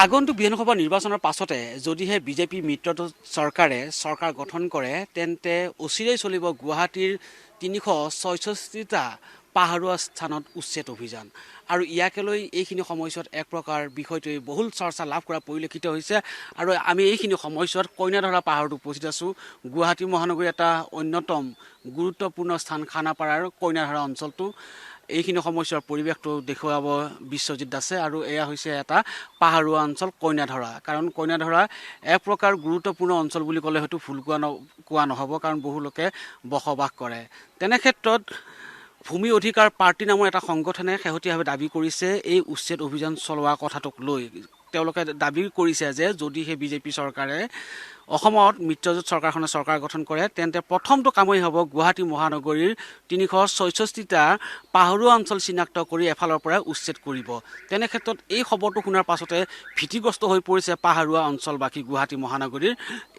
আগন্তুক বিধানসভা নিৰ্বাচনৰ পাছতে যদিহে বিজেপি মিত্ৰজোঁট চৰকাৰে চৰকাৰ গঠন কৰে তেন্তে অচিৰেই চলিব গুৱাহাটীৰ ৩৬৬টা পাহাৰুৱা স্থানত উচ্ছেদ অভিযান আৰু ইয়াকে লৈ এইখিনি সময়ছোৱাত এক প্ৰকাৰ বিষয়টোৱে বহুল চৰ্চা লাভ কৰা পৰিলক্ষিত হৈছে আৰু আমি এইখিনি সময়ছোৱাত কইনাধৰা পাহাৰত উপস্থিত আছোঁ। গুৱাহাটী মহানগৰীৰ এটা অন্যতম গুৰুত্বপূৰ্ণ স্থান খানাপাৰাৰ কইনাধৰা অঞ্চলটো। এইখিনি সময়ছোৱাৰ পৰিৱেশটো দেখুৱাব বিশ্বজিৎ দাসে আৰু এয়া হৈছে এটা পাহাৰুৱা অঞ্চল কইনাধৰা। কাৰণ কইনাধৰা এক প্ৰকাৰ গুৰুত্বপূৰ্ণ অঞ্চল বুলি ক'লে হয়তো ভুল কোৱা নহ'ব, কাৰণ বহু লোকে বসবাস কৰে। তেনে ক্ষেত্ৰত ভূমি অধিকাৰ পাৰ্টি নামৰ এটা সংগঠনে শেহতীয়াভাৱে দাবী কৰিছে এই উচ্ছেদ অভিযান চলোৱা কথাটোক লৈ। তেওঁলোকে দাবী কৰিছে যে যদিহে বিজেপি চৰকাৰে অসমত মিত্ৰজোঁট চৰকাৰখনে চৰকাৰ গঠন কৰে তেন্তে প্ৰথমটো কামেই হ'ব গুৱাহাটী মহানগৰীৰ ৩৬৬টা পাহাৰুৱা অঞ্চল চিনাক্ত কৰি এফালৰ পৰা উচ্ছেদ কৰিব। তেনে ক্ষেত্ৰত এই খবৰটো শুনাৰ পাছতে ভীতিগ্ৰস্ত হৈ পৰিছে পাহাৰুৱা অঞ্চলবাসী গুৱাহাটী মহানগৰীৰ।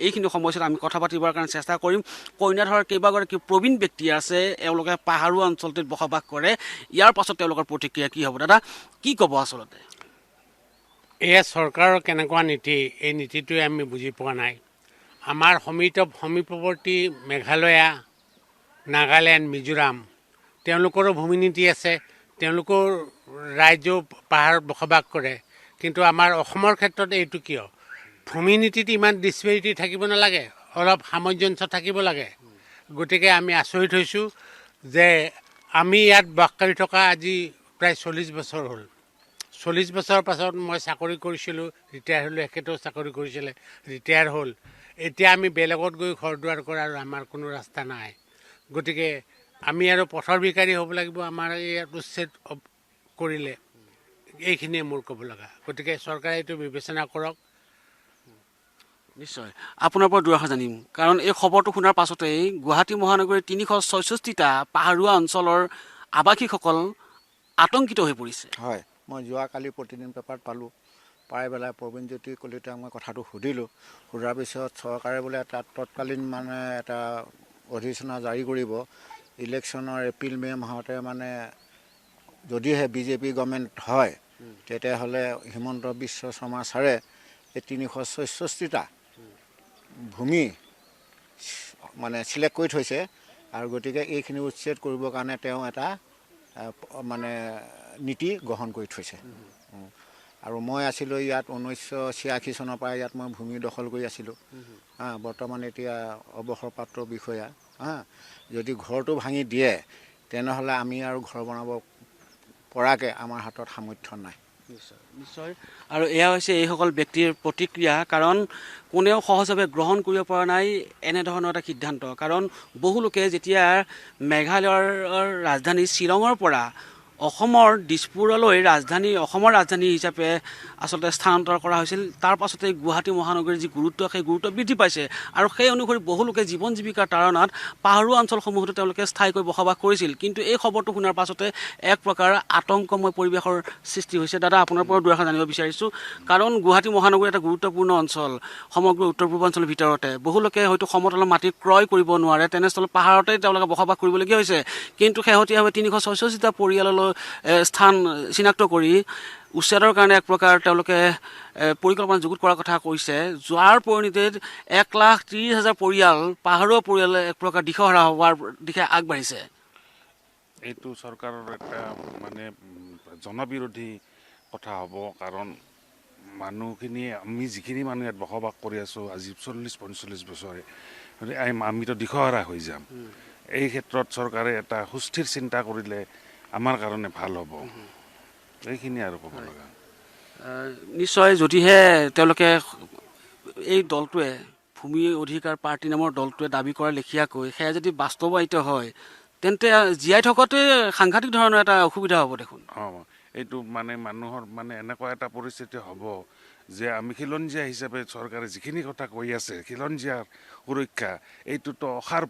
এইখিনি সমস্যাত আমি কথা পাতিবৰ কাৰণে চেষ্টা কৰিম। কইনাধৰাৰ কেইবাগৰাকী প্ৰবীণ ব্যক্তি আছে, এওঁলোকে পাহাৰুৱা অঞ্চলটোত বসবাস কৰে। ইয়াৰ পাছত তেওঁলোকৰ প্ৰতিক্ৰিয়া কি হ'ব? দাদা, কি ক'ব আচলতে? এয়া চৰকাৰৰ কেনেকুৱা নীতি, এই নীতিটোৱে আমি বুজি পোৱা নাই। আমাৰ সমীপৱৰ্তী মেঘালয়া, নাগালেণ্ড, মিজোৰাম তেওঁলোকৰো ভূমি নীতি আছে, তেওঁলোকৰ ৰাজ্যও পাহাৰত বসবাস কৰে। কিন্তু আমাৰ অসমৰ ক্ষেত্ৰত এইটো কিয়? ভূমি নীতিত ইমান ডিছপেৰিটি থাকিব নালাগে, অলপ সামঞ্জস্য থাকিব লাগে। গতিকে আমি আচৰিত হৈছোঁ যে আমি ইয়াত বাস কৰি থকা আজি প্ৰায় 40 বছৰ হ'ল। 40 বছৰৰ পাছত মই চাকৰি কৰিছিলোঁ, ৰিটায়াৰ হ'লোঁ, এখেতেও চাকৰি কৰিছিলে, ৰিটায়াৰ হ'ল। এতিয়া আমি বেলেগত গৈ ঘৰ দুৱাৰ কৰাৰ আমাৰ কোনো ৰাস্তা নাই। গতিকে আমি আৰু পথৰ ভিকাৰী হ'ব লাগিব আমাৰ ইয়াত উচ্ছেদ কৰিলে। এইখিনিয়ে মোৰ ক'ব লগা। গতিকে চৰকাৰে এইটো বিবেচনা কৰক। নিশ্চয় আপোনাৰ পৰা দুআষাৰ জানিম, কাৰণ এই খবৰটো শুনাৰ পাছতেই গুৱাহাটী মহানগৰীৰ ৩৬৬টা পাহাৰুৱা অঞ্চলৰ আৱাসীসকল আতংকিত হৈ পৰিছে। হয়, মই যোৱাকালি প্ৰতিদিন পেপাৰত পালোঁ, পাই পেলাই প্ৰবীণজ্যোতি কলিতাক মই কথাটো সুধিলোঁ। সোধাৰ পিছত চৰকাৰে বোলে তাত তৎকালীন এটা অধিসূচনা জাৰি কৰিব। ইলেকশ্যনৰ এপ্ৰিল মে' মাহতে যদিহে বিজেপি গভৰ্ণমেণ্ট হয় তেতিয়াহ'লে হিমন্ত বিশ্ব শৰ্মা ছাৰে এই ৩৬৬টা ভূমি চিলেক্ট কৰি থৈছে আৰু গতিকে এইখিনি উচ্ছেদ কৰিবৰ কাৰণে তেওঁ এটা নীতি গ্ৰহণ কৰি থৈছে। আৰু মই আছিলোঁ ইয়াত 1986 চনৰ পৰা ইয়াত মই ভূমি দখল কৰি আছিলোঁ। বৰ্তমান এতিয়া অৱসৰপ্ৰাপ্ত বিষয়া। যদি ঘৰটো ভাঙি দিয়ে তেনেহ'লে আমি আৰু ঘৰ বনাব পৰাকৈ আমাৰ হাতত সামৰ্থ্য নাই। নিশ্চয় আৰু এয়া হৈছে এইসকল ব্যক্তিৰ প্ৰতিক্ৰিয়া, কাৰণ কোনেও সহজভাৱে গ্ৰহণ কৰিব পৰা নাই এনেধৰণৰ এটা সিদ্ধান্ত। কাৰণ বহু লোকে যেতিয়া মেঘালয়ৰ ৰাজধানী শ্বিলঙৰ পৰা অসমৰ দিছপুৰলৈ অসমৰ ৰাজধানী হিচাপে আচলতে স্থানান্তৰ কৰা হৈছিল, তাৰ পাছতে গুৱাহাটী মহানগৰীৰ যি গুৰুত্ব, সেই গুৰুত্ব বৃদ্ধি পাইছে আৰু সেই অনুসৰি বহু লোকে জীৱন জীৱিকাৰ তাৰণাত পাহাৰুৱা অঞ্চলসমূহতো তেওঁলোকে স্থায়ীকৈ বসবাস কৰিছিল। কিন্তু এই খবৰটো শুনাৰ পাছতে এক প্ৰকাৰ আতংকময় পৰিৱেশৰ সৃষ্টি হৈছে। দাদা, আপোনাৰ পৰা দুআষাৰ জানিব বিচাৰিছোঁ, কাৰণ গুৱাহাটী মহানগৰী এটা গুৰুত্বপূৰ্ণ অঞ্চল সমগ্ৰ উত্তৰ পূৰ্বাঞ্চলৰ ভিতৰতে। বহু লোকে হয়তো সমতলৰ মাটি ক্ৰয় কৰিব নোৱাৰে, তেনেস্থলত পাহাৰতে তেওঁলোকে বসবাস কৰিবলগীয়া হৈছে। কিন্তু শেহতীয়াভাৱে ৩৬৬টা পৰিয়াললৈ স্থান চিনাক্ত কৰি উচ্ছেদৰ কাৰণে এক প্ৰকাৰ তেওঁলোকে পৰিকল্পনা যুগুত কৰাৰ কথা কৈছে। যোৱাৰ পৰিণতিত 1,30,000 পৰিয়াল, পাহাৰুৱা পৰিয়াল এক প্ৰকাৰ দিশহাৰা হোৱাৰ দিশে আগবাঢ়িছে। এইটো চৰকাৰৰ এটা জনবিৰোধী কথা হ'ব, কাৰণ মানুহখিনিয়ে আমি যিখিনি মানুহ ইয়াত বসবাস কৰি আছোঁ আজি 40-45 বছৰে, আমিতো দিশহাৰা হৈ যাম। এই ক্ষেত্ৰত চৰকাৰে এটা সুস্থিৰ চিন্তা কৰিলে আমাৰ কাৰণে ভাল হ'ব। এইখিনি আৰু ক'ব লগা। নিশ্চয় যদিহে তেওঁলোকে এই দলটোৱে ভূমি অধিকাৰ পাৰ্টি নামৰ দলটোৱে দাবী কৰা লেখীয়াকৈ সেয়া যদি বাস্তৱায়িত হয় তেন্তে জীয়াই থকাতে সাংঘাতিক ধৰণৰ এটা অসুবিধা হ'ব দেখোন। এইটো মানুহৰ এনেকুৱা এটা পৰিস্থিতি হ'ব যে আমি খিলঞ্জীয়া হিচাপে চৰকাৰে যিখিনি কথা কৈ আছে, খিলঞ্জীয়াৰ সুৰক্ষা, এইটোতো অসাৰত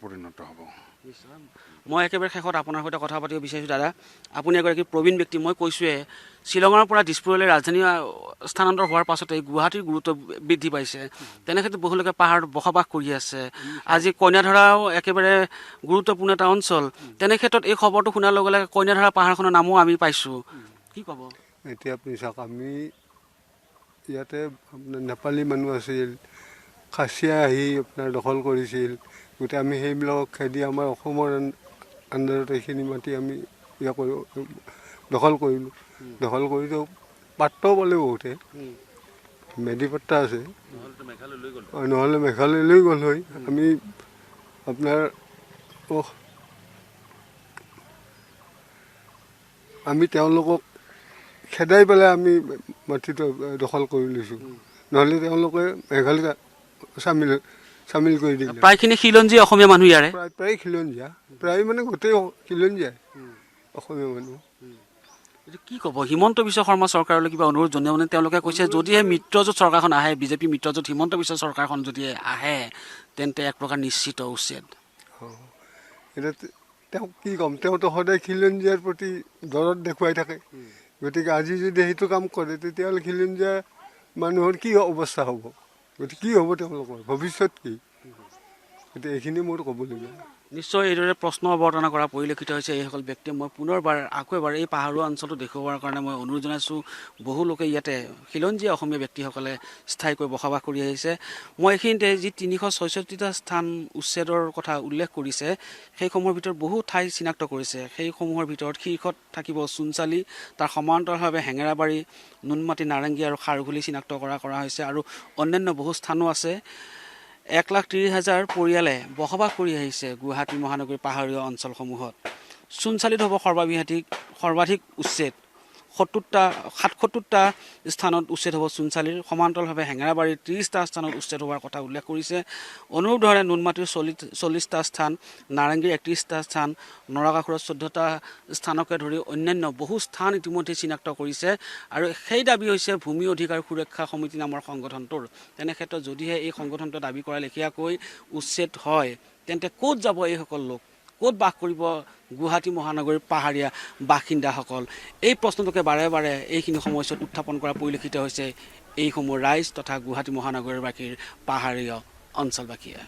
পৰিণত হ'ব। মই একেবাৰে শেষত আপোনাৰ সৈতে কথা পাতিব বিচাৰিছোঁ। দাদা, আপুনি এগৰাকী প্ৰবীণ ব্যক্তি। মই কৈছোঁৱে শ্বিলঙৰ পৰা দিছপুৰলৈ ৰাজধানী স্থানান্তৰ হোৱাৰ পাছতে গুৱাহাটীৰ গুৰুত্ব বৃদ্ধি পাইছে। তেনেক্ষেত্ৰত বহু লোকে পাহাৰত বসবাস কৰি আছে। আজি কইনাধৰাও একেবাৰে গুৰুত্বপূৰ্ণ এটা অঞ্চল। তেনেক্ষেত্ৰত এই খবৰটো শুনাৰ লগে লগে কইনাধৰা পাহাৰখনৰ নামো আমি পাইছোঁ। কি ক'ব? এতিয়া আপুনি চাওক, আমি ইয়াতে আপোনাৰ নেপালী মানুহ আছিল, খাচীয়া আহি আপোনাৰ দখল কৰিছিল। গতিকে আমি সেইবিলাকক খেদি আমাৰ অসমৰ আণ্ডাৰত এইখিনি মাটি আমি দখল কৰিলোঁ। দখল কৰিতো পাত্ৰও পালে বহুতে, মেধি পট্টা আছে, নহ'লে মেঘালয় লৈ গ'ল হয়। আমি আপোনাৰ আমি তেওঁলোকক খেদাই পেলাই আমি মাটিটো দখল কৰি লৈছোঁ, নহ'লে তেওঁলোকে মেঘালয় চামিল কৰি দিলে। প্ৰায়খিনি খিলঞ্জীয়া অসমীয়া মানুহ ইয়াৰে। প্ৰায় খিলঞ্জীয়া, প্ৰায় মানে গোটেই খিলঞ্জীয়াই অসমীয়া মানুহ। কি ক'ব হিমন্ত বিশ্ব শৰ্মা চৰকাৰলৈ কিবা অনুৰোধ জনাবনে? তেওঁলোকে কৈছে যদিহে মিত্ৰজোঁট চৰকাৰখন আহে, বিজেপি মিত্ৰজোঁট হিমন্ত বিশ্ব চৰকাৰখন যদি আহে তেন্তে এক প্ৰকাৰ নিশ্চিত উচ্ছেদ। এতিয়া তেওঁক কি ক'ম, তেওঁতো সদায় খিলঞ্জীয়াৰ প্ৰতি দৰদ দেখুৱাই থাকে। গতিকে আজি যদি সেইটো কাম কৰে তেতিয়াহ'লে খিলঞ্জীয়া মানুহৰ কি অৱস্থা হ'ব? গতিকে কি হ'ব তেওঁলোকৰ ভৱিষ্যত কি? গতিকে এইখিনি মোৰ ক'বলগীয়া। নিশ্চয় এইদৰে প্ৰশ্ন অৱতাৰণা কৰা পৰিলক্ষিত হৈছে এইসকল ব্যক্তিয়ে। মই পুনৰবাৰ আকৌ এবাৰ এই পাহাৰুৱা অঞ্চলটো দেখুওৱাৰ কাৰণে মই অনুৰোধ জনাইছোঁ। বহু লোকে ইয়াতে খিলঞ্জীয়া অসমীয়া ব্যক্তিসকলে স্থায়ীকৈ বসবাস কৰি আহিছে। মই এইখিনিতে যি 366টা স্থান উচ্ছেদৰ কথা উল্লেখ কৰিছে সেইসমূহৰ ভিতৰত বহু ঠাই চিনাক্ত কৰিছে। সেইসমূহৰ ভিতৰত শীৰ্ষত থাকিব চোনচালি, তাৰ সমান্তৰালভাৱে হেঙেৰাবাৰী, নুনমাটি, নাৰেংগী আৰু খাৰঘুলি চিনাক্ত কৰা হৈছে আৰু অন্যান্য বহু স্থানো আছে। 1,30,000 পৰিয়ালে বসবাস কৰি আহিছে গুৱাহাটী মহানগৰীৰ পাহাৰীয়া অঞ্চলসমূহত। চোনচালিত হ'ব সৰ্বাধিক উচ্ছেদ, 77টা স্থানত উচ্ছেদ হ'ব চোনচালিৰ। সমান্তৰালভাৱে হেঙেৰাবাৰীৰ 30টা স্থানত উচ্ছেদ হোৱাৰ কথা উল্লেখ কৰিছে। অনুৰূপ ধৰণে নুনমাটিৰ 40টা স্থান, নাৰেংগীৰ 31টা স্থান, নৰাকাসুৰৰ 14টা স্থানকে ধৰি অন্যান্য বহু স্থান ইতিমধ্যে চিনাক্ত কৰিছে। আৰু সেই দাবী হৈছে ভূমি অধিকাৰ সুৰক্ষা সমিতি নামৰ সংগঠনটোৰ। তেনে ক্ষেত্ৰত যদিহে এই সংগঠনটোৱে দাবী কৰা লেখীয়াকৈ উচ্ছেদ হয় তেন্তে ক'ত যাব এইসকল লোক? ক'ত বাস কৰিব গুৱাহাটী মহানগৰীৰ পাহাৰীয়া বাসিন্দাসকল? এই প্ৰশ্নটোকে বাৰে বাৰে এইখিনি সময়ছোৱাত উত্থাপন কৰা পৰিলক্ষিত হৈছে এইসমূহ ৰাইজ তথা গুৱাহাটী মহানগৰীবাসীৰ পাহাৰীয়া অঞ্চলবাসীয়ে।